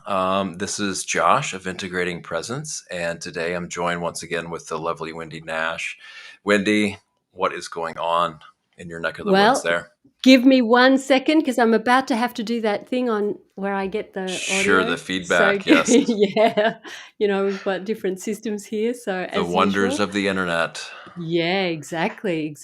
This is Josh of Integrating Presence, and today I'm joined once again with the lovely Wendy Nash. Wendy, what is going on in your neck of the woods Well, there? give me 1 second because I'm about to have to do that thing on where I get the Sure, the audio. So, feedback, yes. yeah, we've got different systems here. So, The as wonders usual, of the internet. yeah, exactly.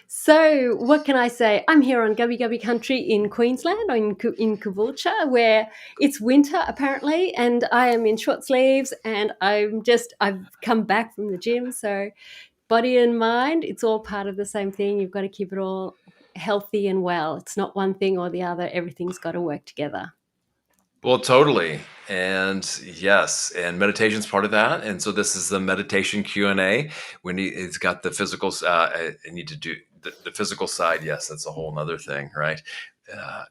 So, what can I say? I'm here on Gubby Gubby Country in Queensland, or in Caboolture, where it's winter apparently, and I am in short sleeves, and I've come back from the gym, so body and mind, it's all part of the same thing. You've got to keep it all healthy and well. It's not one thing or the other. Everything's got to work together. Well, totally. And yes, and meditation's part of that. And so this is the meditation Q&A. Wendy, it's got the physical, I need to do the physical side. Yes, that's a whole nother thing, right? Uh,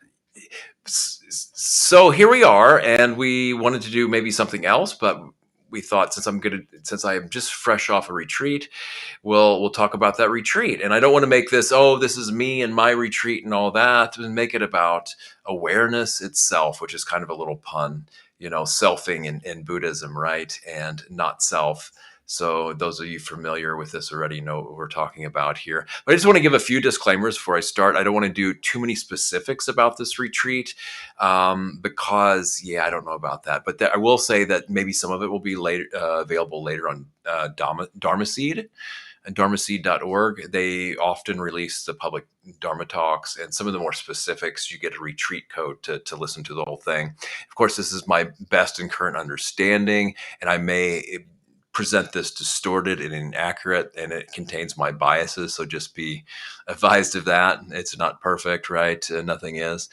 so here we are, and we wanted to do maybe something else, but we thought since I am just fresh off a retreat, we'll talk about that retreat. And I don't want to make this, oh, this is me and my retreat and all that, and make it about awareness itself, which is kind of a little pun, selfing in Buddhism, right? And not self. So those of you familiar with this already know what we're talking about here. But I just want to give a few disclaimers before I start. I don't want to do too many specifics about this retreat because, yeah, I don't know about that. But I will say that maybe some of it will be later available later on Dharma Seed and dharmaseed.org. They often release the public Dharma talks, and some of the more specifics, you get a retreat code to listen to the whole thing. Of course, this is my best and current understanding, and I may present this distorted and inaccurate, and it contains my biases. So just be advised of that. It's not perfect, right? Nothing is.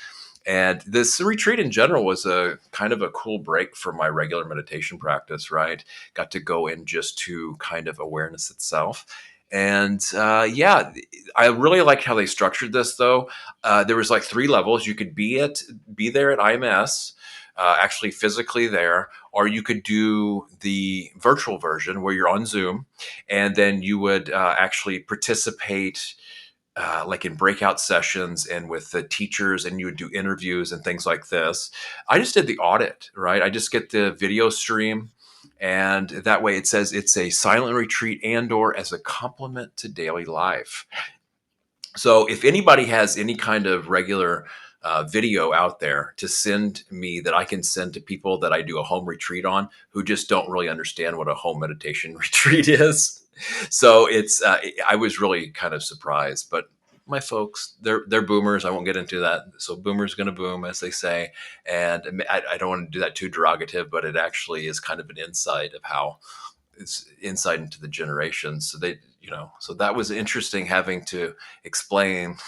And this retreat in general was a kind of a cool break from my regular meditation practice, right? Got to go in just to kind of awareness itself. And yeah, I really liked how they structured this, though. There was like 3 levels. You could be there at IMS, actually physically there, or you could do the virtual version where you're on Zoom, and then you would actually participate like in breakout sessions and with the teachers, and you would do interviews and things like this. I just did the audit, right? I just get the video stream, and that way it says it's a silent retreat and or as a complement to daily life. So if anybody has any kind of regular video out there to send me that I can send to people that I do a home retreat on who just don't really understand what a home meditation retreat is. So I was really kind of surprised, but my folks, they're boomers. I won't get into that. So boomers going to boom, as they say. And I don't want to do that too derogative, but it actually is kind of an insight of how it's insight into the generations. So so that was interesting having to explain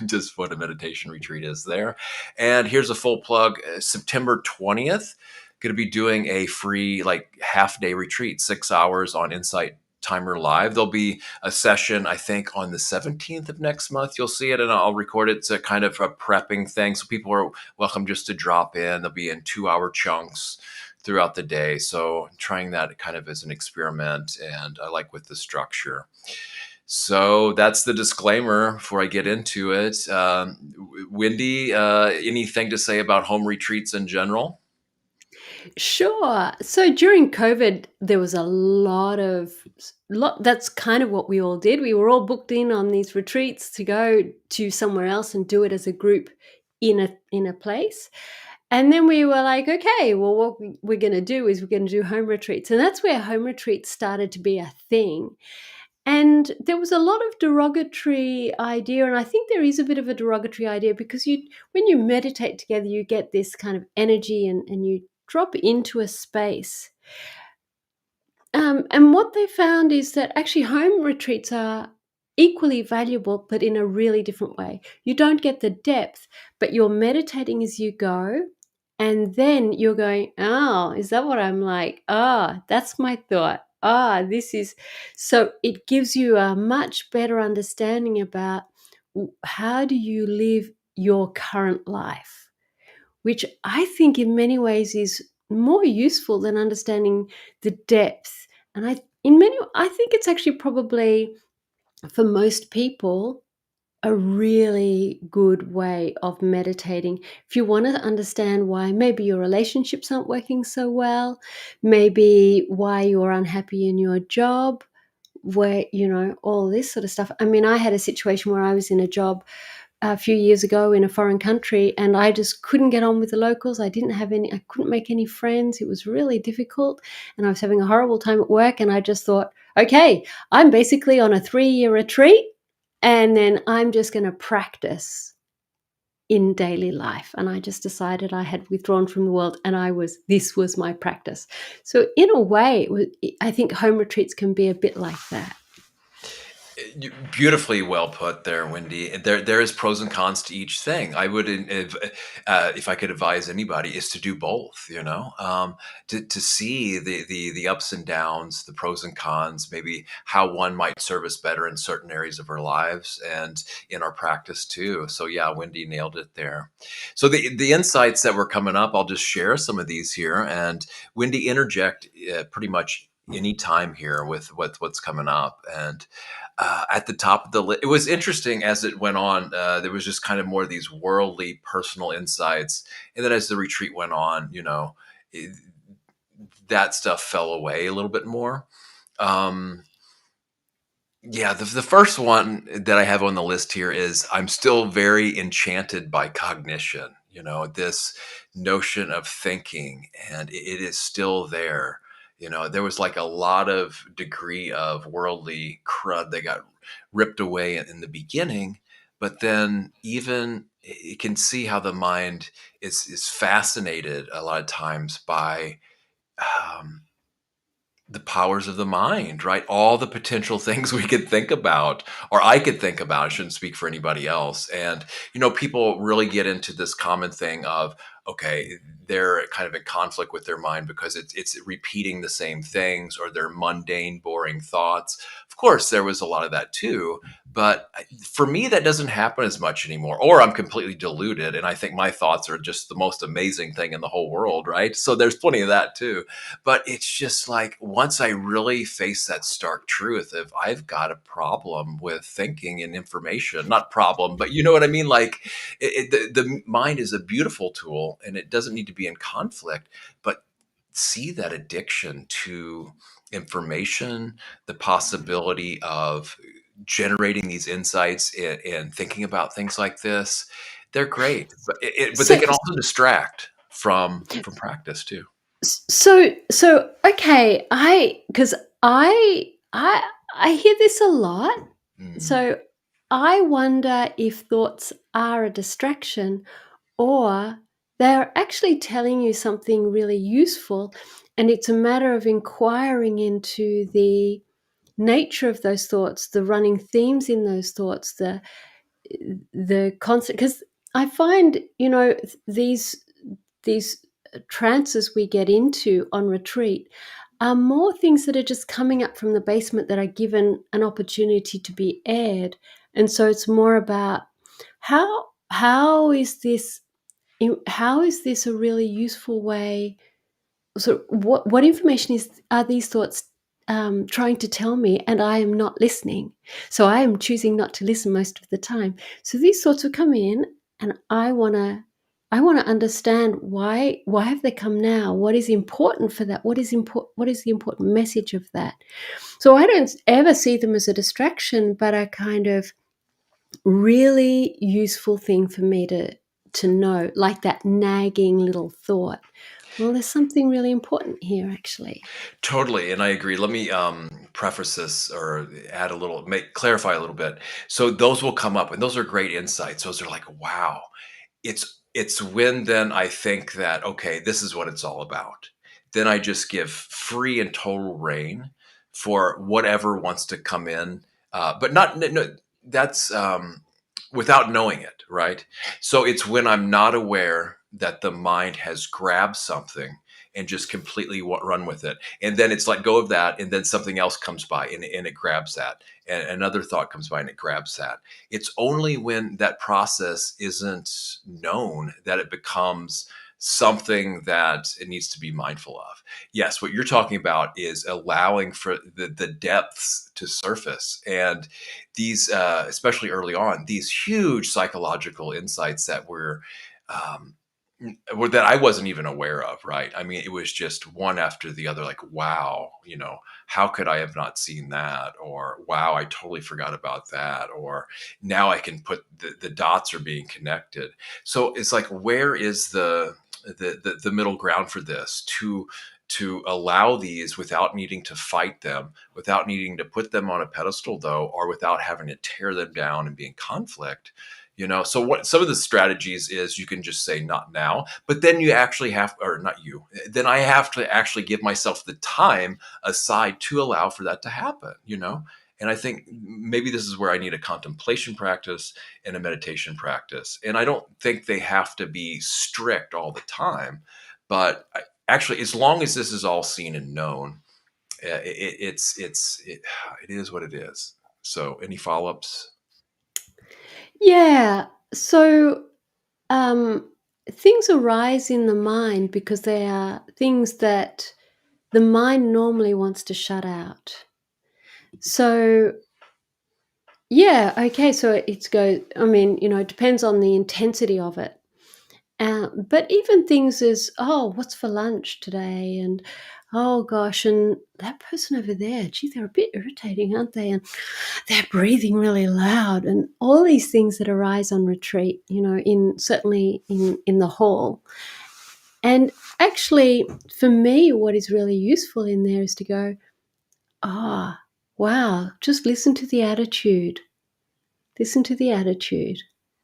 just what a meditation retreat is there. And here's a full plug: September 20th, going to be doing a free like half-day retreat, 6 hours on Insight Timer Live. There'll be a session, I think, on the 17th of next month. You'll see it, and I'll record it. It's a kind of a prepping thing, so people are welcome just to drop in. They'll be in 2-hour chunks throughout the day. So trying that kind of as an experiment, and I like with the structure. So that's the disclaimer before I get into it. Wendy, anything to say about home retreats in general? Sure. So during COVID, there was a that's kind of what we all did. We were all booked in on these retreats to go to somewhere else and do it as a group in a place. And then we were like, okay, well, what we're going to do is we're going to do home retreats. And that's where home retreats started to be a thing. And there was a lot of derogatory idea. And I think there is a bit of a derogatory idea because when you meditate together, you get this kind of energy and you drop into a space. And what they found is that actually home retreats are equally valuable, but in a really different way. You don't get the depth, but you're meditating as you go. And then you're going, oh, is that what I'm like? Ah, that's my thought. This is. So it gives you a much better understanding about how do you live your current life, which I think in many ways is more useful than understanding the depth. And I think it's actually probably for most people a really good way of meditating. If you want to understand why maybe your relationships aren't working so well, maybe why you're unhappy in your job, where, all this sort of stuff. I mean, I had a situation where I was in a job a few years ago in a foreign country, and I just couldn't get on with the locals. I couldn't make any friends. It was really difficult, and I was having a horrible time at work. And I just thought, okay, I'm basically on a 3-year retreat, and then I'm just going to practice in daily life. And I just decided I had withdrawn from the world, and this was my practice. So in a way, I think home retreats can be a bit like that. Beautifully well put there, Wendy. There is pros and cons to each thing. I would, if I could advise anybody, is to do both. To see the ups and downs, the pros and cons, maybe how one might serve us better in certain areas of our lives and in our practice too. So yeah, Wendy nailed it there. So the insights that were coming up, I'll just share some of these here, and Wendy, interject pretty much any time here with what's coming up. And at the top of the list, it was interesting as it went on. There was just kind of more of these worldly, personal insights, and then as the retreat went on, that stuff fell away a little bit more. Um, yeah, the first one that I have on the list here is I'm still very enchanted by cognition. This notion of thinking, and it is still there. There was like a lot of degree of worldly crud that got ripped away in the beginning, but then even you can see how the mind is fascinated a lot of times by um, the powers of the mind, right? All the potential things we could think about, or I could think about. I shouldn't speak for anybody else. And, people really get into this common thing of, okay, they're kind of in conflict with their mind because it's repeating the same things, or their mundane, boring thoughts. Of course, there was a lot of that too. But for me, that doesn't happen as much anymore, or I'm completely deluded. And I think my thoughts are just the most amazing thing in the whole world, right? So there's plenty of that too. But it's just like once I really face that stark truth of I've got a problem with thinking and information, not problem, but you know what I mean? Like the mind is a beautiful tool and it doesn't need to be in conflict, but see that addiction to information, the possibility of generating these insights and thinking about things like this. They're great, but they So can also distract from practice too. so okay, I hear this a lot. Mm. So I wonder if thoughts are a distraction, or they're actually telling you something really useful, and it's a matter of inquiring into the nature of those thoughts, the running themes in those thoughts, the concept. Because I find, these trances we get into on retreat are more things that are just coming up from the basement that are given an opportunity to be aired. And so it's more about how is this a really useful way. So what information are these thoughts trying to tell me, and I am not listening. So I am choosing not to listen most of the time. So these thoughts will come in, and I want to understand why have they come now? What is important for that? What is the important message of that? So I don't ever see them as a distraction, but a kind of really useful thing for me to know, like that nagging little thought. Well, there's something really important here, actually. Totally, and I agree. Let me preface this or add a little, clarify a little bit. So those will come up, and those are great insights. Those are like, wow. It's when then I think that okay, this is what it's all about. Then I just give free and total reign for whatever wants to come in, but not no, that's without knowing it, right? So it's when I'm not aware that the mind has grabbed something and just completely run with it. And then it's let go of that. And then something else comes by and it grabs that. And another thought comes by and it grabs that. It's only when that process isn't known that it becomes something that it needs to be mindful of. Yes, what you're talking about is allowing for the depths to surface, and these, especially early on, these huge psychological insights that were. Um, that I wasn't even aware of, right? I mean, it was just one after the other, like, wow, how could I have not seen that? Or, wow, I totally forgot about that. Or now I can put the dots are being connected. So it's like, where is the middle ground for this to allow these without needing to fight them, without needing to put them on a pedestal, though, or without having to tear them down and be in conflict? So what some of the strategies is, you can just say not now, but then you actually have, or not you, then I have to actually give myself the time aside to allow for that to happen. And I think maybe this is where I need a contemplation practice and a meditation practice. And I don't think they have to be strict all the time, but actually, as long as this is all seen and known, it is what it is. So, any follow-ups? Yeah. So um, things arise in the mind because they are things that the mind normally wants to shut out. So yeah, okay. So it's go. I mean, it depends on the intensity of it. But even things as, oh, what's for lunch today? And oh gosh, and that person over there, gee, they're a bit irritating, aren't they? And they're breathing really loud, and all these things that arise on retreat, in certainly in the hall. And actually, for me, what is really useful in there is to go, ah, wow, just listen to the attitude. Listen to the attitude.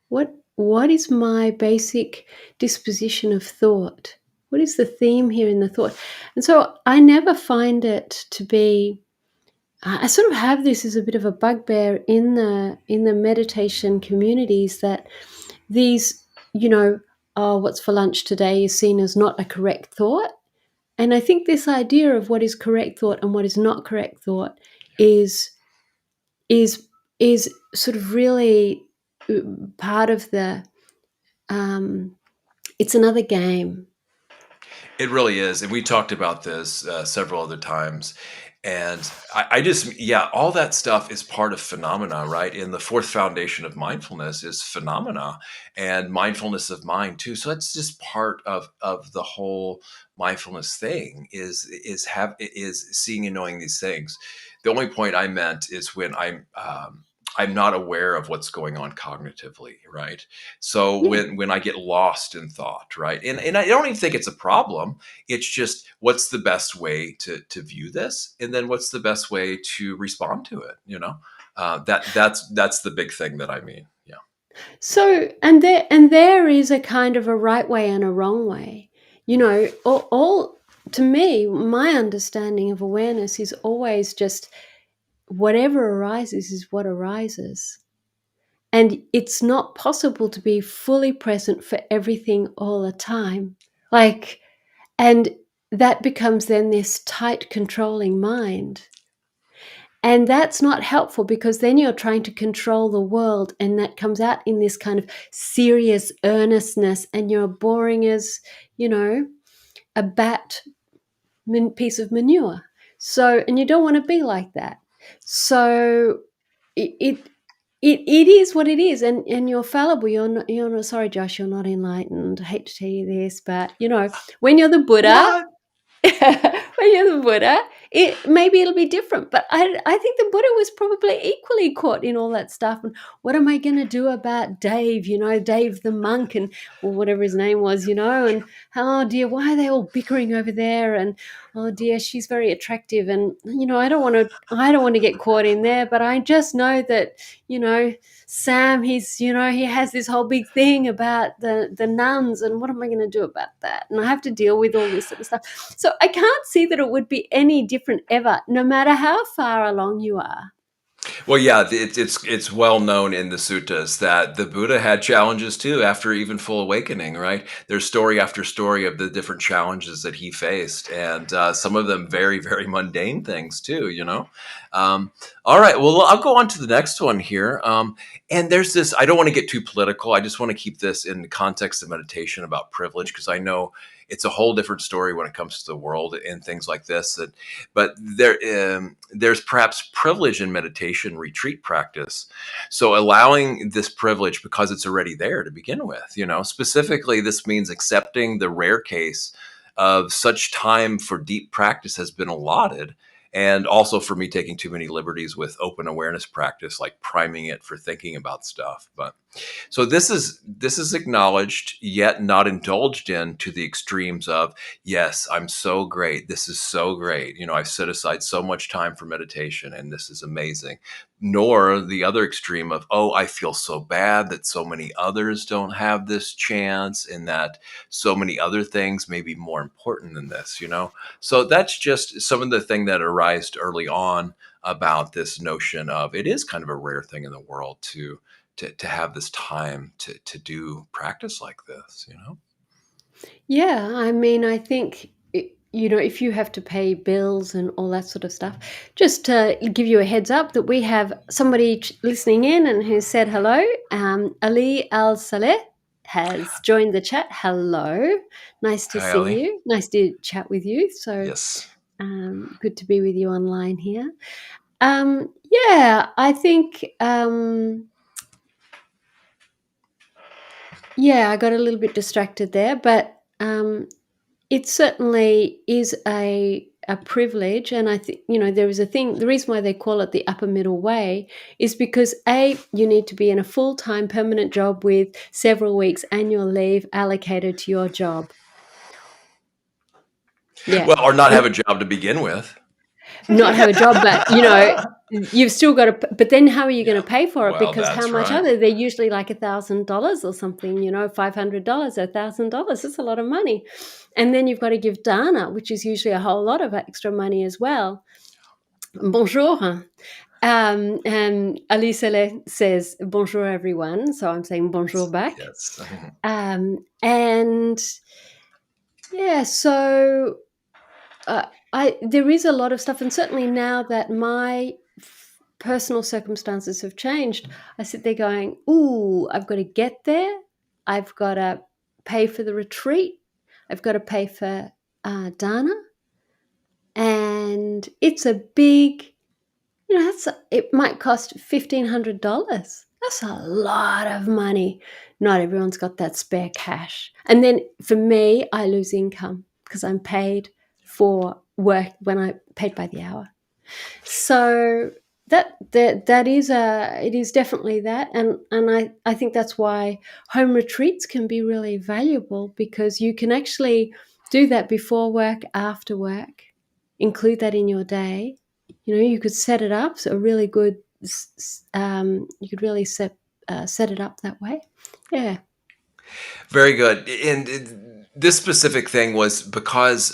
What is my basic disposition of thought? What is the theme here in the thought? And so I never find it to be. I sort of have this as a bit of a bugbear in the meditation communities, that these, oh, what's for lunch today is seen as not a correct thought. And I think this idea of what is correct thought and what is not correct thought is is is sort of really part of the it's another game. It really is. And we talked about this several other times. And I just, yeah, all that stuff is part of phenomena, right? And the fourth foundation of mindfulness is phenomena and mindfulness of mind too. So that's just part of the whole mindfulness thing is seeing and knowing these things. The only point I meant is when I'm not aware of what's going on cognitively, right? So Yeah. when I get lost in thought, right? And I don't even think it's a problem. It's just, what's the best way to view this, and then what's the best way to respond to it. That's the big thing that I mean. Yeah. So and there is a kind of a right way and a wrong way. All to me, my understanding of awareness is always just whatever arises is what arises. And it's not possible to be fully present for everything all the time. Like, and that becomes then this tight, controlling mind. And that's not helpful, because then you're trying to control the world, and that comes out in this kind of serious earnestness, and you're boring as, a piece of manure. So, and you don't want to be like that. So it, it it is what it is, and you're fallible. You're not. Sorry, Josh, you're not enlightened. I hate to tell you this, but when you're the Buddha, What? when you're the Buddha, maybe it'll be different. But I think the Buddha was probably equally caught in all that stuff. And what am I going to do about Dave? Dave the monk, and or whatever his name was. And oh dear, why are they all bickering over there? And oh dear, she's very attractive, and I don't want to get caught in there. But I just know that Sam, he has this whole big thing about the nuns, and what am I going to do about that? And I have to deal with all this sort of stuff. So I can't see that it would be any different ever, no matter how far along you are. Well, yeah, it's well known in the suttas that the Buddha had challenges too after even full awakening, right? There's story after story of the different challenges that he faced, and some of them very, very mundane things too. Um, all right, well, I'll go on to the next one here. And there's this. I don't want to get too political. I just want to keep this in the context of meditation about privilege because I know it's a whole different story when it comes to the world and things like this. But there's perhaps privilege in meditation retreat practice. So allowing this privilege because it's already there to begin with, specifically, this means accepting the rare case of such time for deep practice has been allotted. And also for me taking too many liberties with open awareness practice, like priming it for thinking about stuff. But so this is acknowledged yet not indulged in to the extremes of, yes, I'm so great. This is so great. I've set aside so much time for meditation and this is amazing. Nor the other extreme of, oh, I feel so bad that so many others don't have this chance and that so many other things may be more important than this. So that's just some of the thing that arised early on about this notion of it is kind of a rare thing in the world to have this time to do practice like this. Yeah, I mean, I think, if you have to pay bills and all that sort of stuff, just to give you a heads up that we have somebody listening in and who said hello. Ali Al Saleh has joined the chat. Hello. Nice to Hi, see Ali. you. Nice to chat with you. So Yes. good to be with you online here. Yeah, I think, yeah, I got a little bit distracted there, but it certainly is a privilege, and I think there is a thing. The reason why they call it the upper middle way is because you need to be in a full-time permanent job with several weeks annual leave allocated to your job. Yeah, Well, or not and have a job to begin with. not have a job, but you've still got to. But then, how are you going Yeah. to pay for it? Well, Because how that's much right. are they? They're usually like $1,000 or something. $500, $1,000. That's a lot of money, and then you've got to give dana, which is usually a whole lot of extra money as well. Bonjour. And Ali Saleh says bonjour everyone, so I'm saying bonjour back. Yes. And yeah, so there is a lot of stuff, and certainly now that my personal circumstances have changed, I sit there going, "Ooh, I've got to get there. I've got to pay for the retreat. I've got to pay for dana, and it's a big." It might cost $1,500. That's a lot of money. Not everyone's got that spare cash. And then for me, I lose income because I'm paid for work when I paid by the hour. So that is it is definitely that, and I think that's why home retreats can be really valuable, because you can actually do that before work, after work, include that in your day. You could set it up, so a really good you could really set it up that way. Yeah. Very good. And this specific thing was because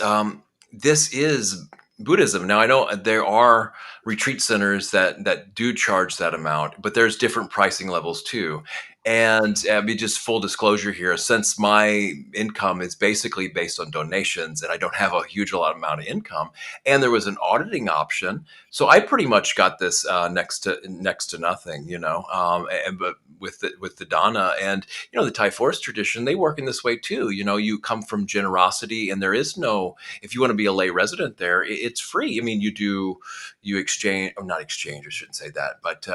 this is Buddhism. Now I know there are retreat centers that do charge that amount, but there's different pricing levels too. And be just full disclosure here, since my income is basically based on donations, and I don't have a huge amount of income, and there was an auditing option, so I pretty much got this next to nothing, but with the dana and the Thai forest tradition, they work in this way too. You come from generosity, and there is no, if you want to be a lay resident there, it's free. I mean, you exchange, or not exchange, I shouldn't say that, but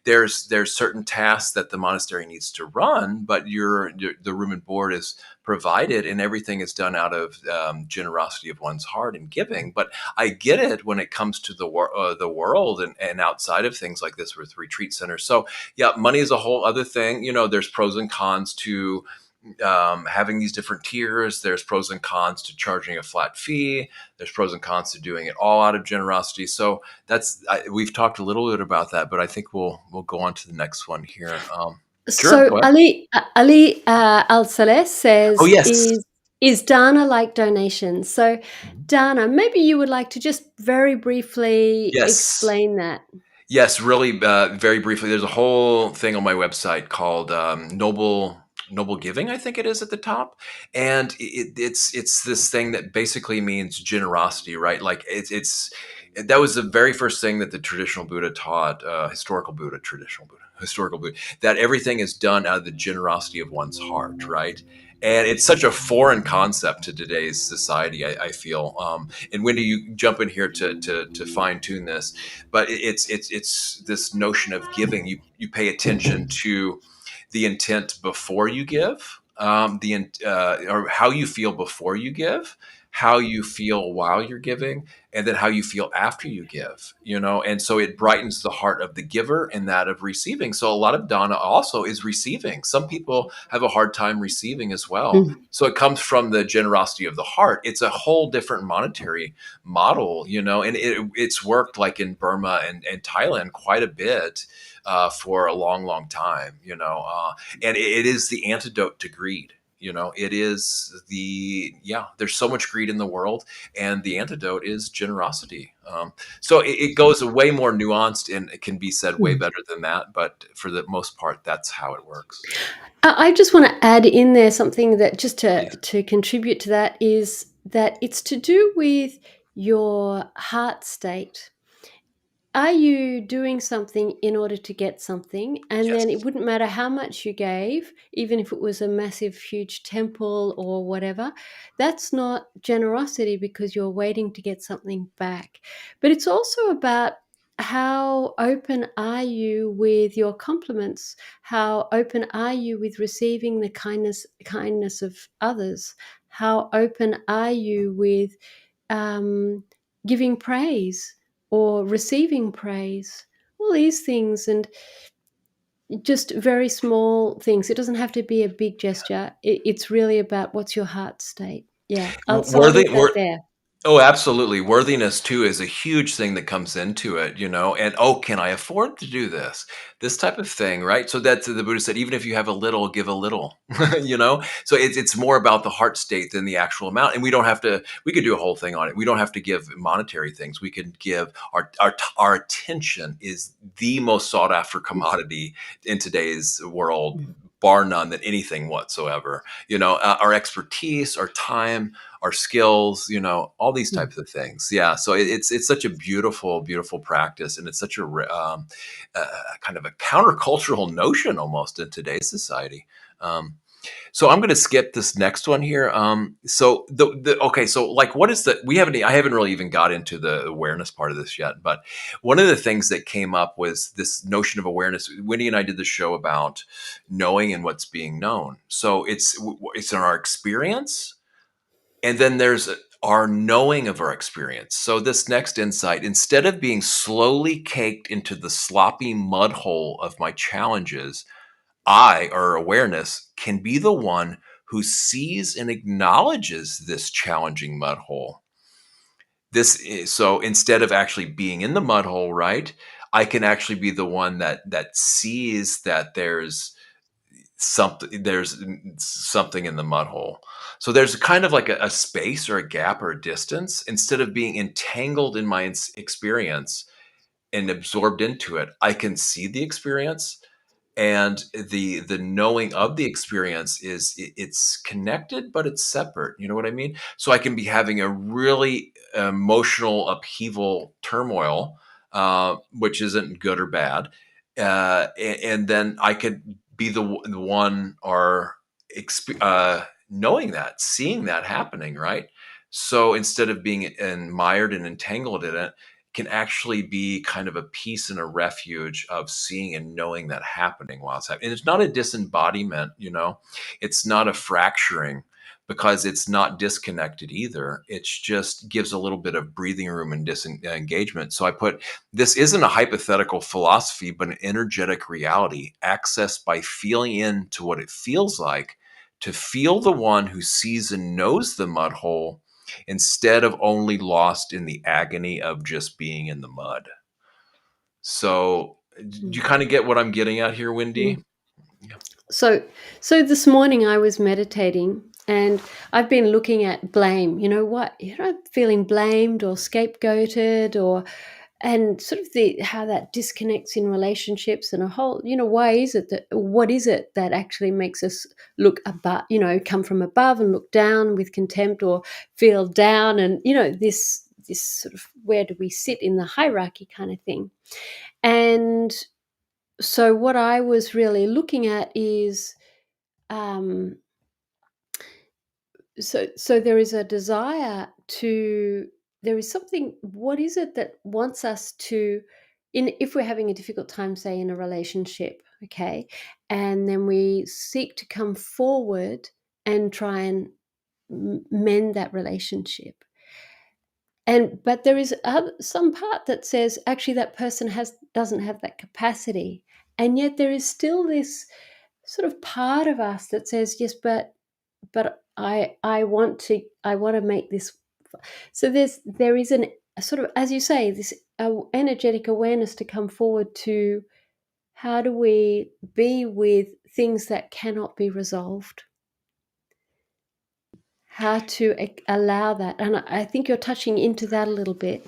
there's certain tasks that the monastery needs to run, but the room and board is provided, and everything is done out of generosity of one's heart and giving. But I get it when it comes to the world and outside of things like this with retreat centers. So yeah, money is a whole other thing. There's pros and cons to having these different tiers. There's pros and cons to charging a flat fee. There's pros and cons to doing it all out of generosity. So we've talked a little bit about that, but I think we'll go on to the next one here. Sure, So go ahead. Ali Al Saleh Oh says, yes. is dana like donations? So Mhm. Dana, maybe you would like to just very briefly Yes. explain that. Yes, really, very briefly. There's a whole thing on my website called Noble Giving, I think it is at the top, and it's this thing that basically means generosity, right? Like it's that was the very first thing that the traditional Buddha taught, historical Buddha, that everything is done out of the generosity of one's heart, right? And it's such a foreign concept to today's society. I feel. And Wendy, you jump in here to fine tune this, but it's this notion of giving. You pay attention to the intent before you give, or how you feel before you give, how you feel while you're giving, and then how you feel after you give. And so it brightens the heart of the giver and that of receiving. So a lot of dana also is receiving. Some people have a hard time receiving as well. Mm. So it comes from the generosity of the heart. It's a whole different monetary model, and it's worked like in Burma and Thailand quite a bit for a long, long time, and it is the antidote to greed. It is there's so much greed in the world, and the antidote is generosity. So it goes way more nuanced, and it can be said way Mm. better than that. But for the most part, that's how it works. I just want to add in there something that just Yeah. to contribute to that is that it's to do with your heart state. Are you doing something in order to get something? And then it Yes. wouldn't matter how much you gave, even if it was a massive, huge temple or whatever. That's not generosity because you're waiting to get something back. But it's also about how open are you with your compliments? How open are you with receiving the kindness of others? How open are you with um, giving praise or receiving praise? All these things, and just very small things. It doesn't have to be a big gesture. It's really about what's your heart state. Yeah. So I'll Worthy, leave that there. Oh, absolutely. Worthiness too is a huge thing that comes into it, and oh, can I afford to do this? This type of thing, right? So that's the Buddha said, even if you have a little, give a little, So it's more about the heart state than the actual amount. And we could do a whole thing on it. We don't have to give monetary things. We can give our attention is the most sought after commodity in today's world, Mm. bar none than anything whatsoever. Our expertise, our time, our skills, all these Mm. types of things. Yeah. So it's such a beautiful, beautiful practice, and it's such a kind of a countercultural notion almost in today's society. Um, so I'm going to skip this next one here. So okay, so like, what is the? I haven't really even got into the awareness part of this yet, but one of the things that came up was this notion of awareness. Wendy and I did the show about knowing and what's being known. So it's in our experience, and then there's our knowing of our experience. So, this next insight, instead of being slowly caked into the sloppy mud hole of my challenges, or awareness, can be the one who sees and acknowledges this challenging mud hole. So instead of actually being in the mud hole, right? I can actually be the one that sees that there's something in the mud hole. So there's kind of like a space or a gap or a distance. Instead of being entangled in my experience and absorbed into it, I can see the experience, and the knowing of the experience it's connected, but it's separate. You know what I mean? So I can be having a really emotional upheaval, turmoil, which isn't good or bad, and then I could be the one, or knowing that, seeing that happening, right? So instead of being mired and entangled in it, can actually be kind of a peace and a refuge of seeing and knowing that happening while it's happening. And it's not a disembodiment, it's not a fracturing, because it's not disconnected either. It's just gives a little bit of breathing room and disengagement. So I put, this isn't a hypothetical philosophy, but an energetic reality accessed by feeling into what it feels like to feel the one who sees and knows the mud hole, instead of only lost in the agony of just being in the mud. So, do you Mm. kind of get what I'm getting at here, Wendy? Mm. Yeah. So, so this morning I was meditating, and I've been looking at blame. You know what? Feeling blamed or scapegoated, or and sort of the how that disconnects in relationships, and a whole, why is it that, what is it that actually makes us look above, come from above and look down with contempt, or feel down, and this sort of, where do we sit in the hierarchy kind of thing. And so what I was really looking at is, um, so there is a desire to, there is something, what is it that wants us to, in if we're having a difficult time, say in a relationship, okay, and then we seek to come forward and try and mend that relationship. And but there is some part that says actually that person doesn't have that capacity, and yet there is still this sort of part of us that says yes, but I want to make this. So there is an, a sort of, as you say, this energetic awareness to come forward to, how do we be with things that cannot be resolved, how to allow that. And I think you're touching into that a little bit.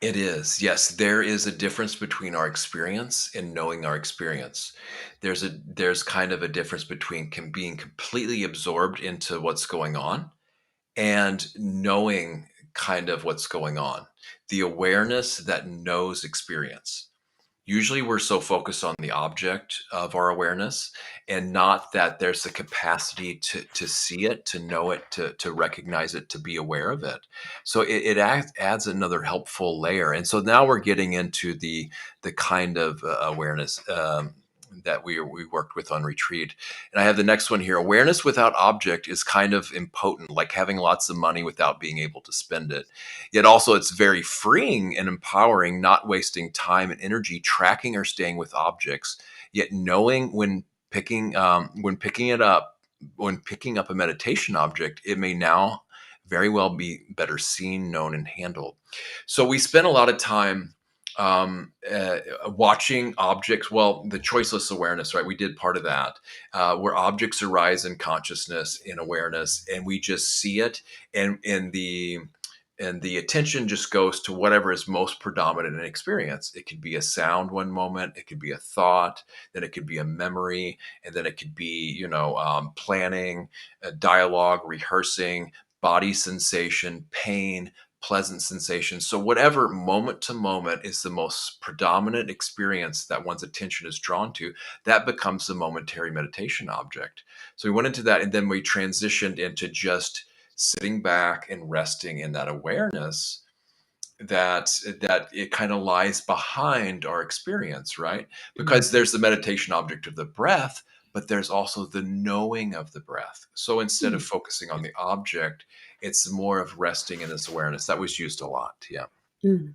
It is. Yes, there is a difference between our experience and knowing our experience. There's kind of a difference between being completely absorbed into what's going on and knowing kind of what's going on. The awareness that knows experience. Usually we're so focused on the object of our awareness and not that there's the capacity to see it, to know it, to recognize it, to be aware of it. So it adds another helpful layer. And so now we're getting into the kind of awareness that we worked with on retreat. And I have the next one here. Awareness without object is kind of impotent, like having lots of money without being able to spend it. Yet also it's very freeing and empowering, not wasting time and energy tracking or staying with objects, yet knowing when picking it up, when picking up a meditation object, it may now very well be better seen, known, and handled. So we spend a lot of time watching objects. Well, the choiceless awareness, right? We did part of that, where objects arise in consciousness, in awareness, and we just see it, and the attention just goes to whatever is most predominant in experience. It could be a sound one moment, it could be a thought, then it could be a memory, and then it could be, planning, a dialogue, rehearsing, body sensation, pain, pleasant sensation. So whatever moment to moment is the most predominant experience that one's attention is drawn to, that becomes the momentary meditation object. So we went into that, and then we transitioned into just sitting back and resting in that awareness that it kind of lies behind our experience, right? Mm. Because there's the meditation object of the breath, but there's also the knowing of the breath. So instead of Mm. focusing on the object, it's more of resting in this awareness. That was used a lot. Yeah. Mm.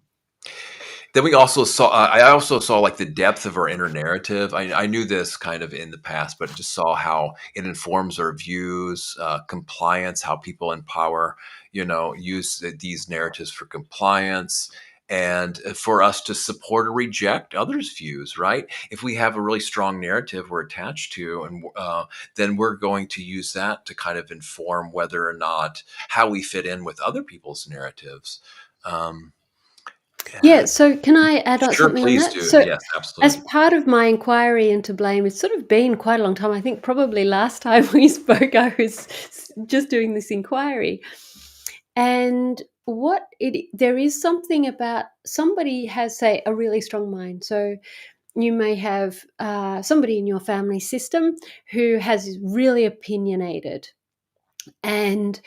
Then we also saw, I also saw like the depth of our inner narrative. I knew this kind of in the past, but just saw how it informs our views, compliance, how people in power, use these narratives for compliance, and for us to support or reject others' views, right? If we have a really strong narrative we're attached to, and then we're going to use that to kind of inform whether or not how we fit in with other people's narratives. Um, Yeah, so can I add on Sure, something on please that? do. So, Yes, as absolutely. part of my inquiry into blame, it's sort of been quite a long time. I think probably last time we spoke, I was just doing this inquiry. And there is something about, somebody has, say, a really strong mind. So you may have somebody in your family system who is really opinionated. And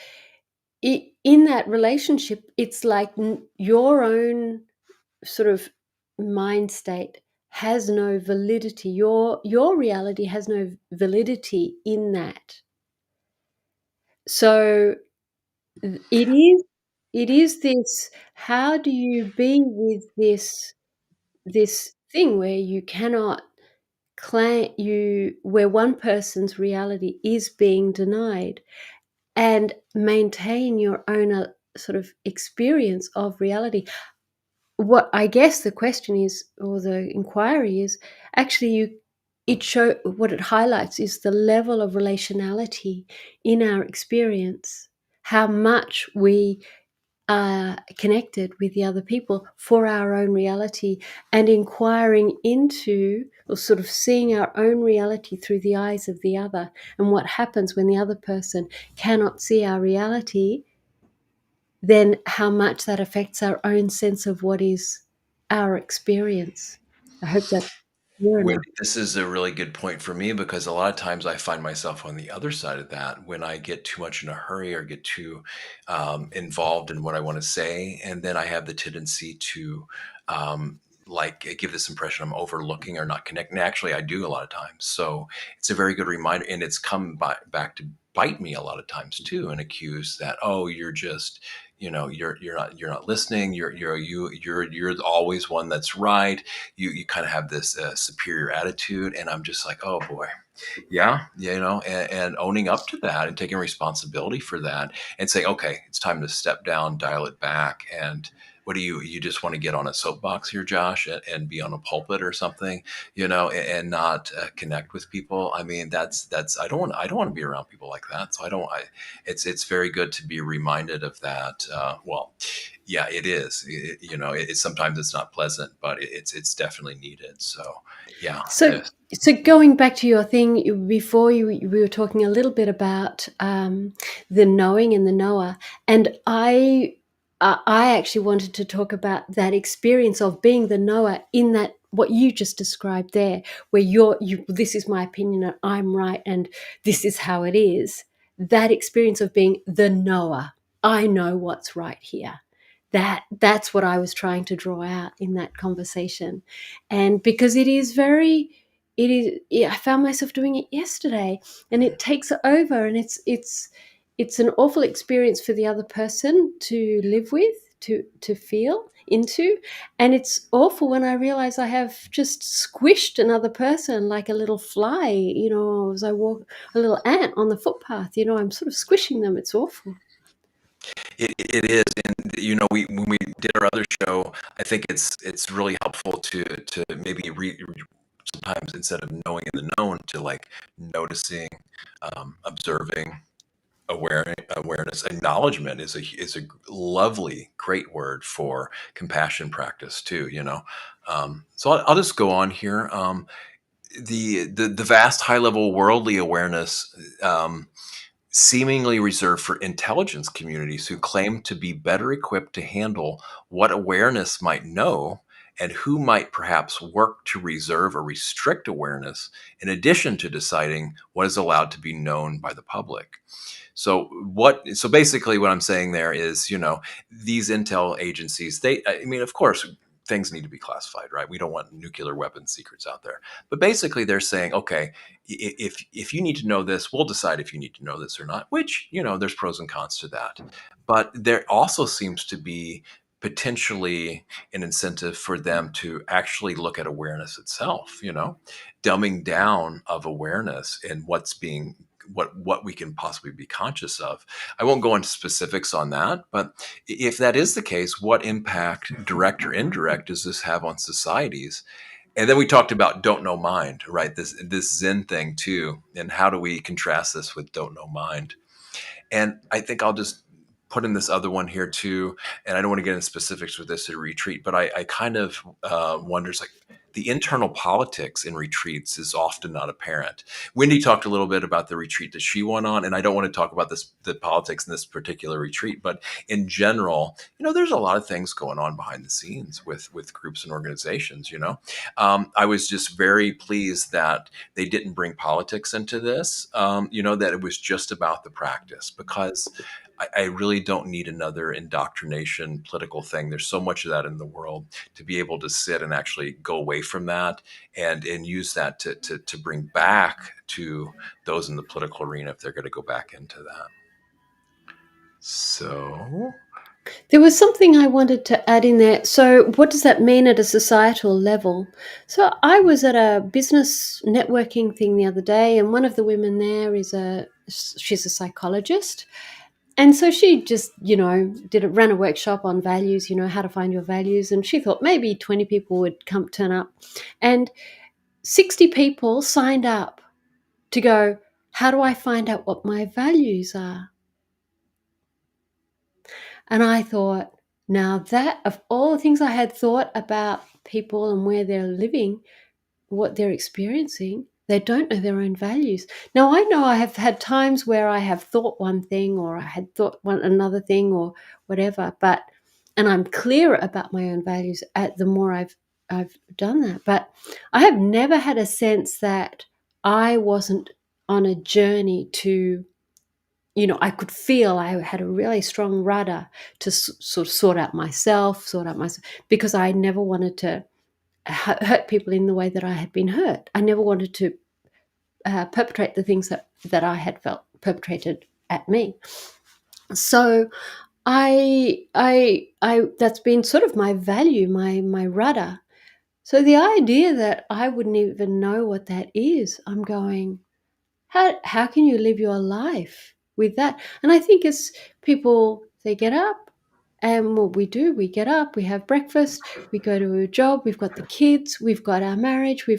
in that relationship, it's like your own sort of mind state has no validity. Your reality has no validity in that. So it is this, how do you be with this thing where you cannot claim, where one person's reality is being denied, and maintain your own sort of experience of reality. What I guess the question is, or the inquiry is, actually, what it highlights is the level of relationality in our experience, how much we connected with the other people for our own reality, and inquiring into, or sort of seeing our own reality through the eyes of the other, and what happens when the other person cannot see our reality, then how much that affects our own sense of what is our experience. I hope that's clear enough. Wendy, this is a really good point for me because a lot of times I find myself on the other side of that when I get too much in a hurry or get too involved in what I want to say. And then I have the tendency to give this impression I'm overlooking or not connecting. Actually, I do a lot of times. So it's a very good reminder. And it's come back to bite me a lot of times too and accuse that, oh, you're just, you're not listening. You're always one that's right. You kind of have this superior attitude, and I'm just like, oh boy, yeah, and owning up to that and taking responsibility for that and saying, okay, it's time to step down, dial it back. And what do you just want to get on a soapbox here, Josh, and be on a pulpit or something, and not connect with people? I mean, that's I don't want to be around people like that. So it's very good to be reminded of that. Well, yeah, it is. Sometimes it's not pleasant, but it's definitely needed. So yeah, So, so going back to your thing before, we were talking a little bit about the knowing and the knower, and I actually wanted to talk about that experience of being the knower in that what you just described there, where this is my opinion and I'm right and this is how it is. That experience of being the knower, I know what's right here. That's what I was trying to draw out in that conversation. And because I found myself doing it yesterday, and it takes over, and it's an awful experience for the other person to live with, to feel into. And it's awful when I realize I have just squished another person like a little fly, as I walk, a little ant on the footpath. I'm sort of squishing them. It's awful. it is, and we when we did our other show, I think it's really helpful to maybe sometimes instead of knowing in the known to like noticing, observing, awareness. Acknowledgement is a lovely, great word for compassion practice too. So I'll just go on here. The vast high level worldly awareness. Seemingly reserved for intelligence communities who claim to be better equipped to handle what awareness might know and who might perhaps work to reserve or restrict awareness in addition to deciding what is allowed to be known by the public. So basically what I'm saying there is, these intel agencies, I mean, of course, things need to be classified, right? We don't want nuclear weapons secrets out there. But basically they're saying, okay, if you need to know this, we'll decide if you need to know this or not, which, there's pros and cons to that. But there also seems to be potentially an incentive for them to actually look at awareness itself, dumbing down of awareness and what we can possibly be conscious of. I won't go into specifics on that, but if that is the case, what impact, direct or indirect, does this have on societies? And then we talked about don't know mind, right? This Zen thing too, and how do we contrast this with don't know mind? And I think I'll just put in this other one here too. And I don't want to get into specifics with this at a retreat, but I kind of wonders like the internal politics in retreats is often not apparent. Wendy talked a little bit about the retreat that she went on, and I don't want to talk about the politics in this particular retreat, but in general, there's a lot of things going on behind the scenes with groups and organizations. I was just very pleased that they didn't bring politics into this. That it was just about the practice because I really don't need another indoctrination political thing. There's so much of that in the world to be able to sit and actually go away from that and use that to bring back to those in the political arena if they're going to go back into that. So There was something I wanted to add in there. So, what does that mean at a societal level? So, I was at a business networking thing the other day, and one of the women there she's a psychologist. And so she just, ran a workshop on values, how to find your values. And she thought maybe 20 people would turn up. And 60 people signed up to go, how do I find out what my values are? And I thought, now that of all the things I had thought about people and where they're living, what they're experiencing, they don't know their own values. Now, I know I have had times where I have thought one thing or I had thought one another thing or whatever, but and I'm clearer about my own values at the more I've done that. But I have never had a sense that I wasn't on a journey to, I could feel I had a really strong rudder to sort of sort out myself, because I never wanted to hurt people in the way that I had been hurt. I never wanted to perpetrate the things that I had felt perpetrated at me. So I that's been sort of my value, my rudder. So the idea that I wouldn't even know what that is, I'm going, how can you live your life with that? And I think as people, they get up, and what we do, we get up, we have breakfast, we go to a job, we've got the kids, we've got our marriage, we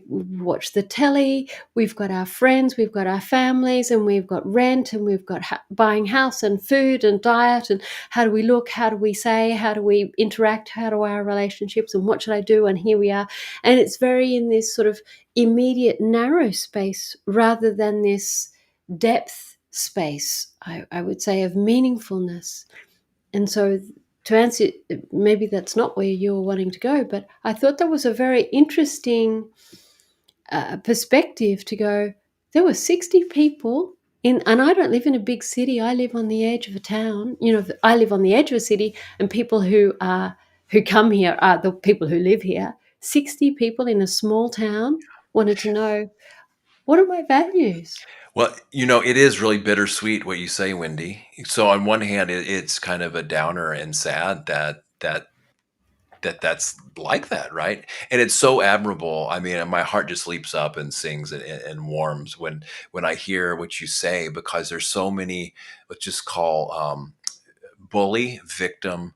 watch the telly, we've got our friends, we've got our families, and we've got rent, and we've got buying house and food and diet, and how do we look, how do we say, how do we interact, how do our relationships, and what should I do, and here we are. And it's very in this sort of immediate narrow space rather than this depth space, I would say, of meaningfulness. And so, to answer, maybe that's not where you're wanting to go, but I thought that was a very interesting perspective to go. There were 60 people in, and I don't live in a big city. I live on the edge of a town. I live on the edge of a city, and people who come here are the people who live here. 60 people in a small town wanted to know, what are my values? Well, it is really bittersweet what you say, Wendy. So on one hand, it's kind of a downer and sad that's like that, right? And it's so admirable. I mean, my heart just leaps up and sings and warms when I hear what you say, because there's so many, let's just call bully, victim,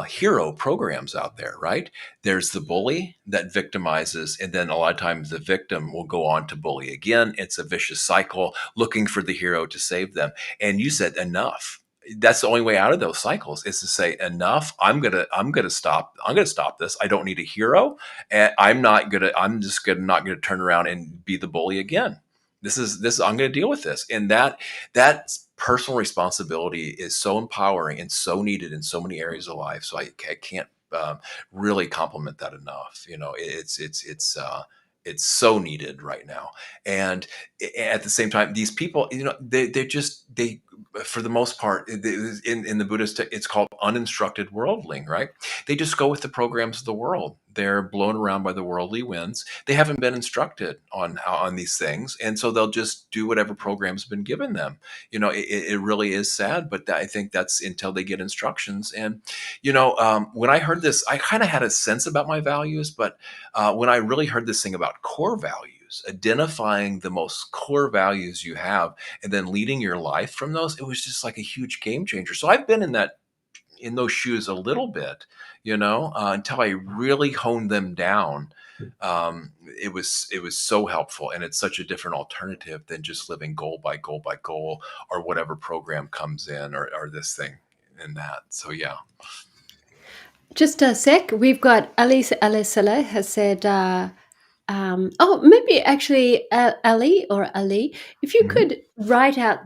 hero programs out there, right? There's the bully that victimizes, and then a lot of times the victim will go on to bully again. It's a vicious cycle, looking for the hero to save them. And you said enough. That's the only way out of those cycles, is to say enough. I'm gonna stop. I'm gonna stop this. I don't need a hero, and I'm just gonna not gonna turn around and be the bully again. This. I'm gonna deal with this, and that personal responsibility is so empowering and so needed in so many areas of life. So I can't really compliment that enough. It's so needed right now. And at the same time, these people, they for the most part, in the Buddhist, it's called uninstructed worldling, right? They just go with the programs of the world. They're blown around by the worldly winds. They haven't been instructed on these things, and so they'll just do whatever program's been given them. It really is sad, but I think that's until they get instructions. And when I heard this, I kind of had a sense about my values, but when I really heard this thing about core values, identifying the most core values you have, and then leading your life from those, it was just like a huge game changer. So I've been in those shoes a little bit, until I really honed them down. It was so helpful, and it's such a different alternative than just living goal by goal by goal, or whatever program comes in, or this thing and that. So yeah. Just a sec. We've got Alice Alisala has said, maybe actually, Ali or Ali, if you Mhm. could write out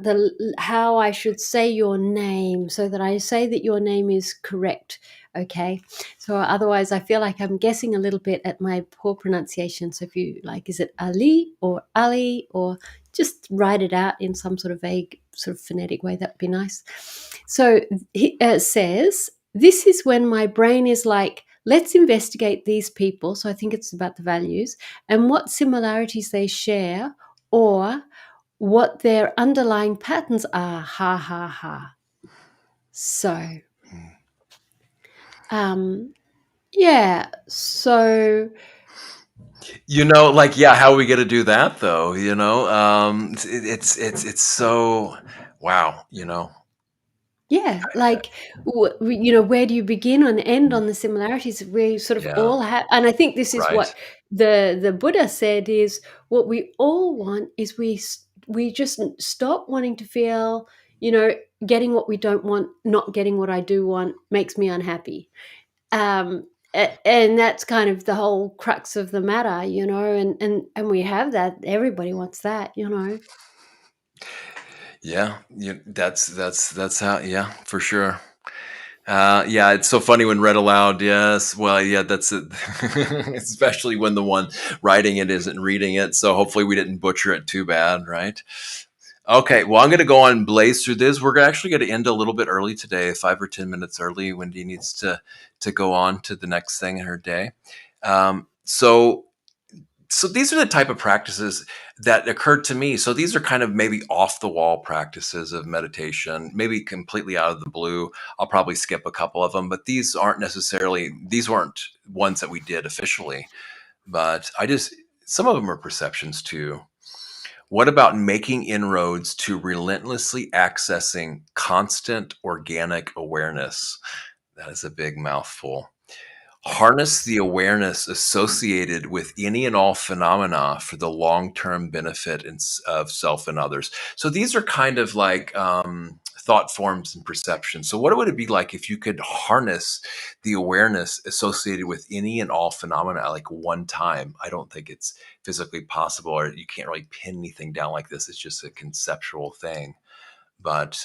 how I should say your name so that I say that your name is correct. Okay. So otherwise, I feel like I'm guessing a little bit at my poor pronunciation. So if you like, is it Ali or Ali, or just write it out in some sort of vague, sort of phonetic way? That'd be nice. So he says, this is when my brain is like, let's investigate these people. So I think it's about the values and what similarities they share, or what their underlying patterns are. Ha ha ha. So, um, yeah. So, Like, yeah, how are we going to do that though? It's so, wow. yeah, like, where do you begin and end on the similarities? We sort of Yeah, all have, and I think this is right. what the Buddha said, is what we all want is we just stop wanting to feel, you know, getting what we don't want, not getting what I do want makes me unhappy. And that's kind of the whole crux of the matter, and we have that. Everybody wants that, Yeah, that's how. Yeah, for sure. Yeah, it's so funny when read aloud. Yes, well, yeah, that's it. Especially when the one writing it isn't reading it. So hopefully we didn't butcher it too bad, right? Okay, well, I'm going to go on and blaze through this. We're actually going to end a little bit early today, 5 or 10 minutes early. Wendy needs to go on to the next thing in her day. So these are the type of practices that occurred to me. So these are kind of maybe off the wall practices of meditation, maybe completely out of the blue. I'll probably skip a couple of them, but these weren't ones that we did officially. But some of them are perceptions too. What about making inroads to relentlessly accessing constant organic awareness? That is a big mouthful. Harness the awareness associated with any and all phenomena for the long-term benefit of self and others. So these are kind of like thought forms and perception. So what would it be like if you could harness the awareness associated with any and all phenomena like one time? I don't think it's physically possible, or you can't really pin anything down like this. It's just a conceptual thing. But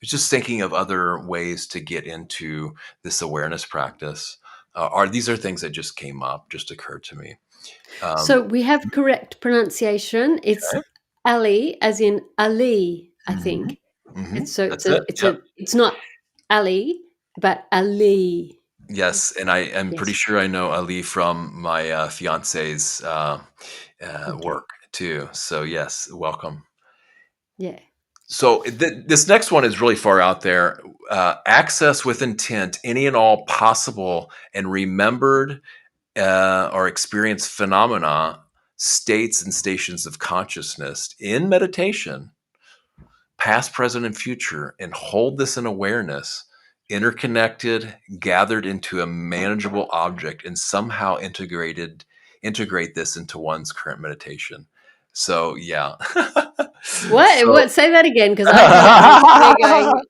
it's just thinking of other ways to get into this awareness practice. These are things that just came up, just occurred to me. So Um, we have correct pronunciation. It's okay. Ali, as in Ali, I hmm think. It's so That's it. Yep. it's not Ali, but Ali. Yes, and I am pretty Yes. sure I know Ali from my fiance's Okay. work too. So yes, welcome. Yeah. So this next one is really far out there. Access with intent any and all possible and remembered or experience phenomena, states, and stations of consciousness in meditation, past, present, and future, and hold this in awareness, interconnected, gathered into a manageable object, and somehow integrate this into one's current meditation. So yeah. What? So What? Say that again, because I'm sitting there going,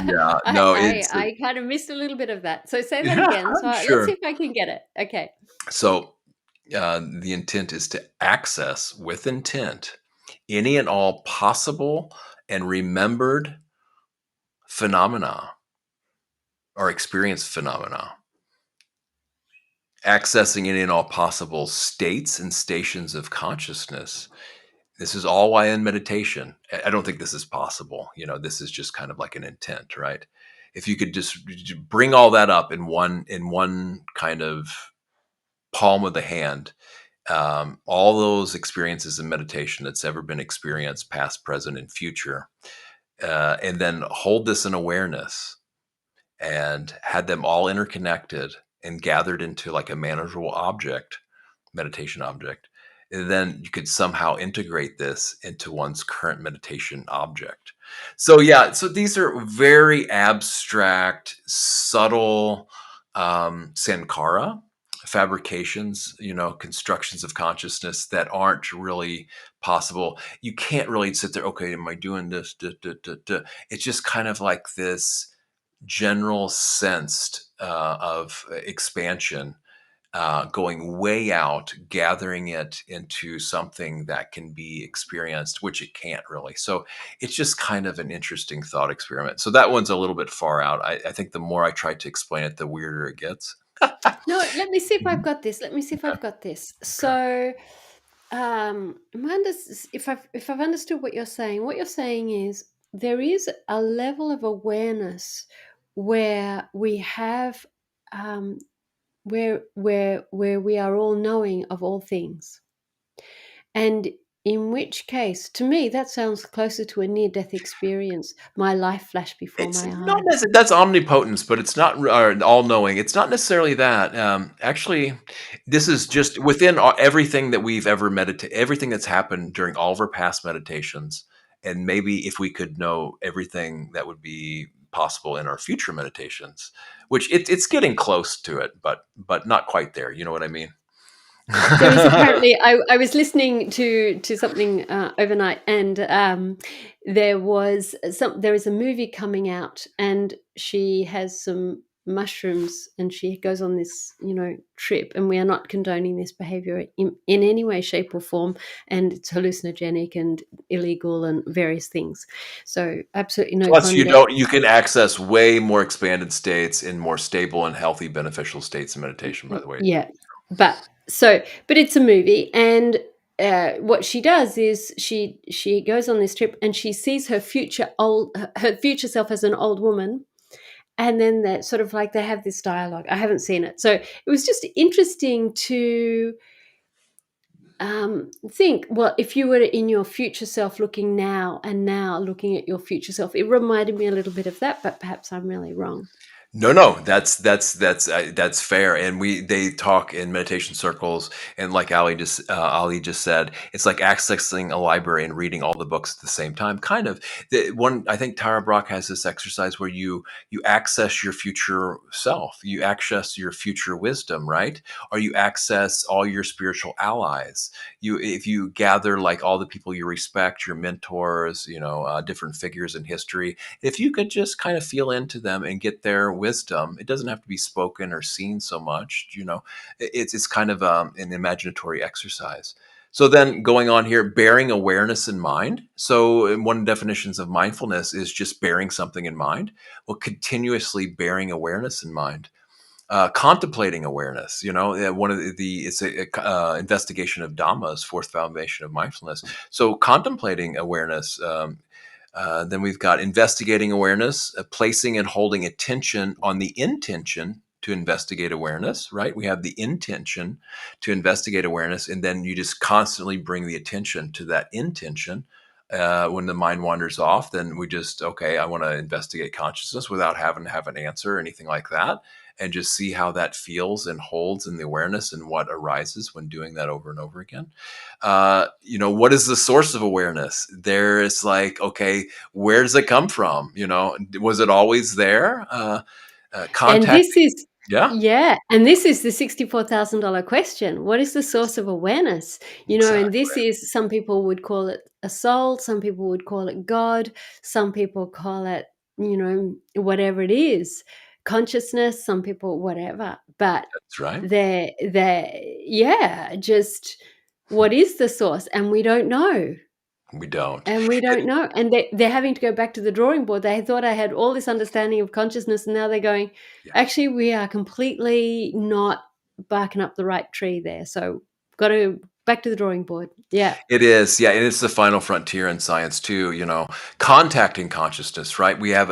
yeah, no, I kind of missed a little bit of that. So say that yeah, again. So let's see sure. if I can get it. Okay. So the intent is to access with intent any and all possible and remembered phenomena or experience phenomena, accessing any and all possible states and stations of consciousness. This is all why in meditation. I don't think this is possible. This is just kind of like an intent, right? If you could just bring all that up in one kind of palm of the hand, all those experiences in meditation that's ever been experienced, past, present, and future, and then hold this in awareness and had them all interconnected and gathered into like a manageable object, meditation object. And then you could somehow integrate this into one's current meditation object. So, yeah, so these are very abstract, subtle sankara fabrications, constructions of consciousness that aren't really possible. You can't really sit there, okay, am I doing this? Duh, duh, duh, duh. It's just kind of like this general sensed of expansion, going way out, gathering it into something that can be experienced, which it can't really. So it's just kind of an interesting thought experiment. So that one's a little bit far out. I think the more I try to explain it, the weirder it gets. No, let me see if I've Mhm. got this. Let me see if Okay. I've got this. Okay. So, if I've understood what you're saying is there is a level of awareness where we have, where we are all knowing of all things, and in which case, to me, that sounds closer to a near-death experience. My life flashed before It's my not eyes. necessarily that's omnipotence, but it's not or all knowing. It's not necessarily that. Actually, this is just within everything that we've ever meditated, everything that's happened during all of our past meditations, and maybe if we could know everything that would be possible in our future meditations, which it's getting close to it, but not quite there. You know what I mean? There is apparently, I was listening to something overnight, and there is a movie coming out, and she has some mushrooms, and she goes on this, trip, and we are not condoning this behavior in any way, shape, or form, and it's hallucinogenic and illegal and various things. So absolutely no Plus, fun there. you can access way more expanded states in more stable and healthy beneficial states of meditation, by the way. Yeah, but it's a movie, and what she does is she goes on this trip, and she sees her future self as an old woman, and then that sort of like they have this dialogue. I haven't seen it, so it was just interesting to think. Well, if you were in your future self looking now, and now looking at your future self, it reminded me a little bit of that, but perhaps I'm really wrong. No, no, that's fair. And they talk in meditation circles, and like Ali just said, it's like accessing a library and reading all the books at the same time. Kind of the one. I think Tara Brach has this exercise where you access your future self, you access your future wisdom, right? Or you access all your spiritual allies. If you gather like all the people you respect, your mentors, different figures in history, if you could just kind of feel into them and get their wisdom, it doesn't have to be spoken or seen so much. It's kind of an imaginatory exercise. So then going on here, bearing awareness in mind. So one definitions of mindfulness is just bearing something in mind. Well, continuously bearing awareness in mind. Contemplating awareness, one of it's a investigation of Dhamma's fourth foundation of mindfulness. So contemplating awareness, then we've got investigating awareness, placing and holding attention on the intention to investigate awareness, right? We have the intention to investigate awareness, and then you just constantly bring the attention to that intention. When the mind wanders off, then we just, okay, I want to investigate consciousness without having to have an answer or anything like that, and just see how that feels and holds in the awareness and what arises when doing that over and over again. What is the source of awareness? There is like, okay, where does it come from? Was it always there? And Contact, this is yeah, yeah, and this is the $64,000 question. What is the source of awareness? And exactly. this is, some people would call it a soul, some people would call it God, some people call it, whatever it is, consciousness, some people whatever. But That's right. yeah, just what is the source? And we don't know. We don't. And we don't know. And they're having to go back to the drawing board. They thought I had all this understanding of consciousness, and now they're going, Yeah. actually, we are completely not barking up the right tree there. So got to back to the drawing board. Yeah. It is, yeah, and it's the final frontier in science too. Contacting consciousness, right? We have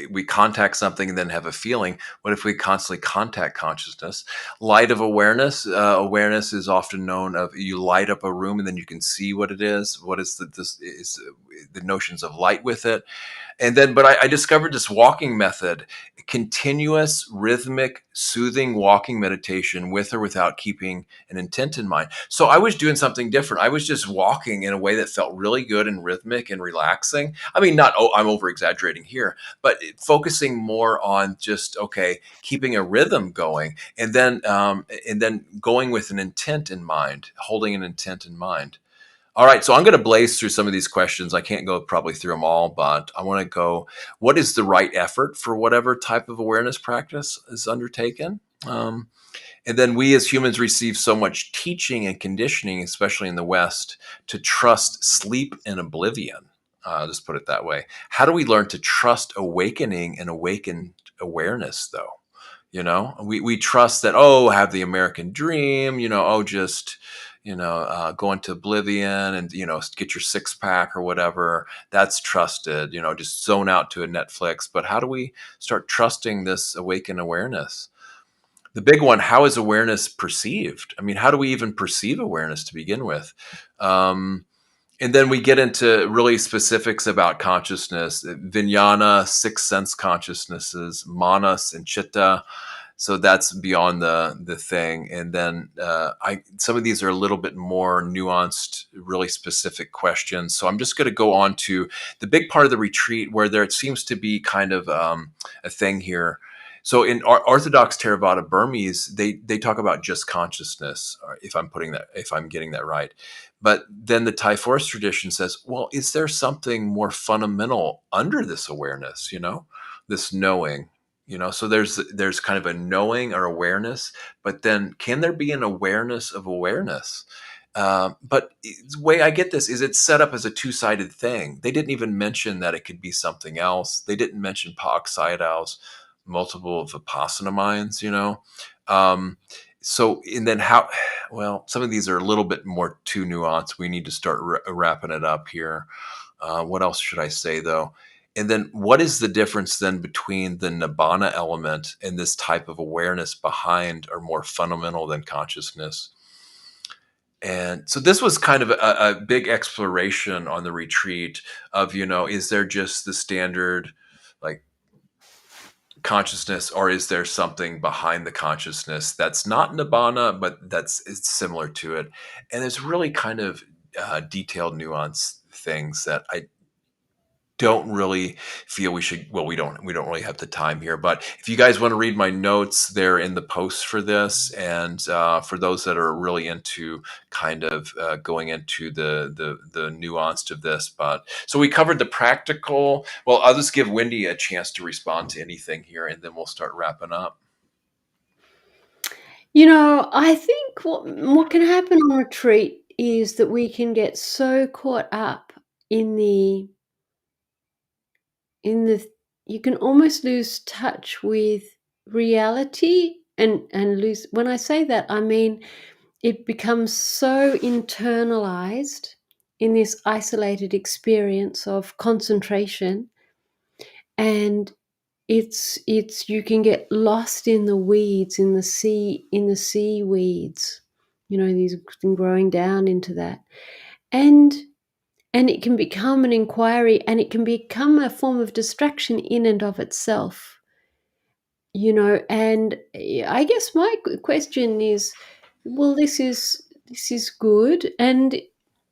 we contact something and then have a feeling. What if we constantly contact consciousness? Light of awareness. Awareness is often known of you light up a room and then you can see what it is. What is the notions of light with it? And then, but I discovered this walking method, continuous, rhythmic, soothing walking meditation with or without keeping an intent in mind. So I was doing something different. I was just walking in a way that felt really good and rhythmic and relaxing. I mean, not, oh, I'm over exaggerating here, but focusing more on just, okay, keeping a rhythm going, and then going with an intent in mind, holding an intent in mind. All right, so I'm going to blaze through some of these questions. I can't go probably through them all, but I want to go. What is the right effort for whatever type of awareness practice is undertaken? And then we as humans receive so much teaching and conditioning, especially in the West, to trust sleep and oblivion. Just put it that way. How do we learn to trust awakening and awakened awareness, though? We trust that, oh, have the American dream, oh, just, go into oblivion and, get your six pack or whatever. That's trusted, just zone out to a Netflix. But how do we start trusting this awakened awareness? The big one, how is awareness perceived? I mean, how do we even perceive awareness to begin with? And then we get into really specifics about consciousness, vijnana, sixth sense consciousnesses, manas and chitta. So that's beyond the thing. And then some of these are a little bit more nuanced, really specific questions. So I'm just going to go on to the big part of the retreat where there seems to be kind of a thing here. So in Orthodox Theravada Burmese, they talk about just consciousness, if I'm getting that right. But then the Thai forest tradition says, well, is there something more fundamental under this awareness? This knowing. So there's kind of a knowing or awareness, but then can there be an awareness of awareness? But the way I get this is it's set up as a two-sided thing. They didn't even mention that it could be something else. They didn't mention Paksaidaus, multiple Vipassana minds. Um, so, and then how, well, some of these are a little bit more too nuanced. We need to start wrapping it up here. What else should I say though? And then what is the difference then between the nibbana element and this type of awareness behind or more fundamental than consciousness? And so this was kind of a big exploration on the retreat of, is there just the standard like consciousness, or is there something behind the consciousness that's not nibbana, but it's similar to it? And there's really kind of detailed nuance things that I don't really feel we should. Well, we don't really have the time here, but if you guys want to read my notes, they're in the post for this. And for those that are really into kind of going into the nuanced of this. But so we covered the practical. Well, I'll just give Wendy a chance to respond to anything here, and then we'll start wrapping up. I think what can happen on retreat is that we can get so caught up in the you can almost lose touch with reality and lose. When I say that, I mean it becomes so internalized in this isolated experience of concentration, and it's you can get lost in the weeds, in the seaweeds, these growing down into that. And and it can become an inquiry, and it can become a form of distraction in and of itself. And I guess my question is, well, this is good, and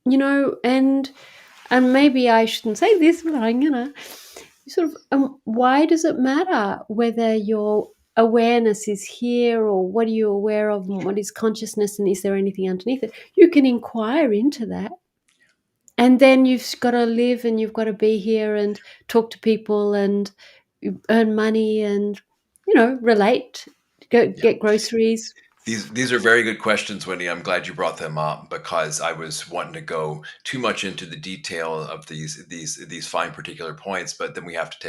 you know and maybe I shouldn't say this, but I'm gonna sort of, why does it matter whether your awareness is here, or what are you aware of, and what is consciousness, and is there anything underneath it? You can inquire into that, and then you've got to live, and you've got to be here and talk to people and earn money and relate, go get groceries. These are very good questions, Wendy. I'm glad you brought them up because I was wanting to go too much into the detail of these fine particular points, but then we have to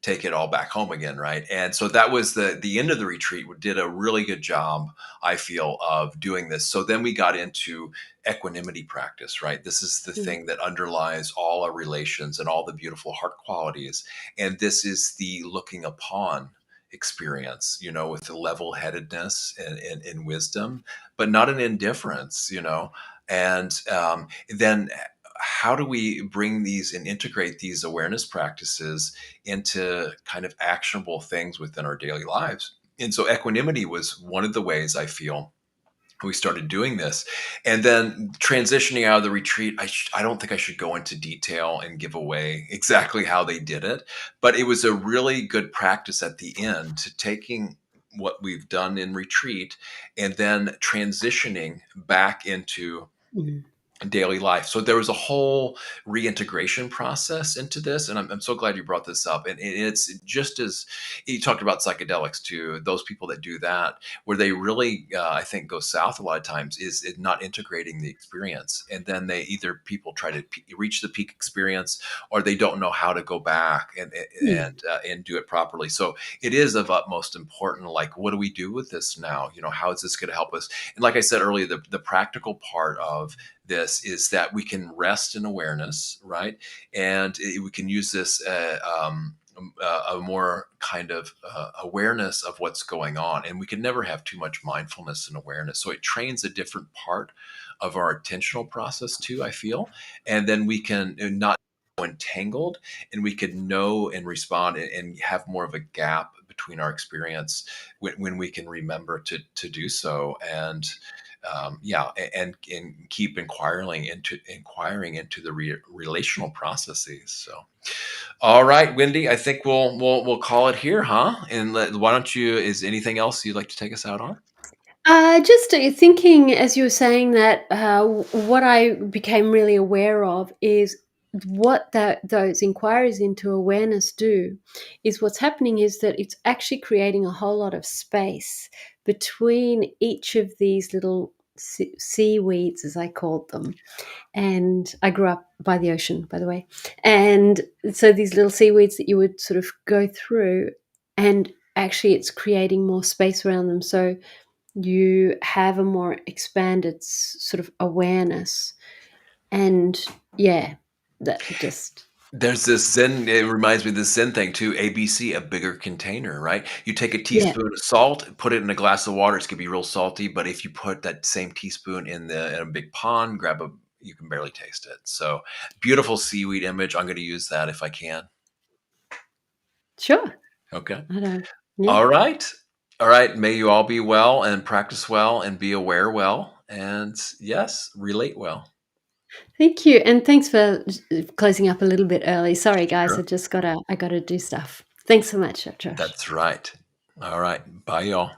take it all back home again, right? And so that was the end of the retreat. We did a really good job, I feel, of doing this. So then we got into equanimity practice, right? This is the Mm. thing that underlies all our relations and all the beautiful heart qualities. And this is the looking upon experience, with the level headedness and wisdom, but not an indifference. And then how do we bring these and integrate these awareness practices into kind of actionable things within our daily lives? And so equanimity was one of the ways I feel we started doing this. And then transitioning out of the retreat, I don't think I should go into detail and give away exactly how they did it, but it was a really good practice at the end to taking what we've done in retreat and then transitioning back into Mm. daily life. So there was a whole reintegration process into this. And I'm so glad you brought this up. And it's just as you talked about psychedelics too, those people that do that, where they really, I think, go south a lot of times is not integrating the experience. And then people try to reach the peak experience, or they don't know how to go back Mm. and do it properly. So it is of utmost importance. Like, what do we do with this now? How is this going to help us? And like I said earlier, the practical part of this is that we can rest in awareness, right? And we can use this a more kind of awareness of what's going on. And we can never have too much mindfulness and awareness. So it trains a different part of our attentional process too, I feel. And then we can not entangled, and we can know and respond and have more of a gap between our experience when we can remember to do so. And Yeah, and keep inquiring into the relational processes. So, all right, Wendy, I think we'll call it here, huh? And why don't you? Is anything else you'd like to take us out on? Just thinking as you were saying that, what I became really aware of is what those inquiries into awareness do is what's happening is that it's actually creating a whole lot of space between each of these little seaweeds, as I called them. And I grew up by the ocean, by the way. And so these little seaweeds that you would sort of go through, and actually it's creating more space around them. So you have a more expanded sort of awareness. And yeah, that just, There's this Zen. It reminds me of this Zen thing too. ABC, a bigger container, right? You take a yeah, teaspoon of salt, put it in a glass of water. It's gonna be real salty. But if you put that same teaspoon in a big pond, you can barely taste it. So beautiful seaweed image. I'm gonna use that if I can. sure. Okay. I don't, yeah. All right. All right. May you all be well and practice well and be aware well. And yes, relate well. Thank you. And thanks for closing up a little bit early. Sorry, guys. Sure. I gotta do stuff. Thanks so much, Josh. That's right. All right. Bye, y'all.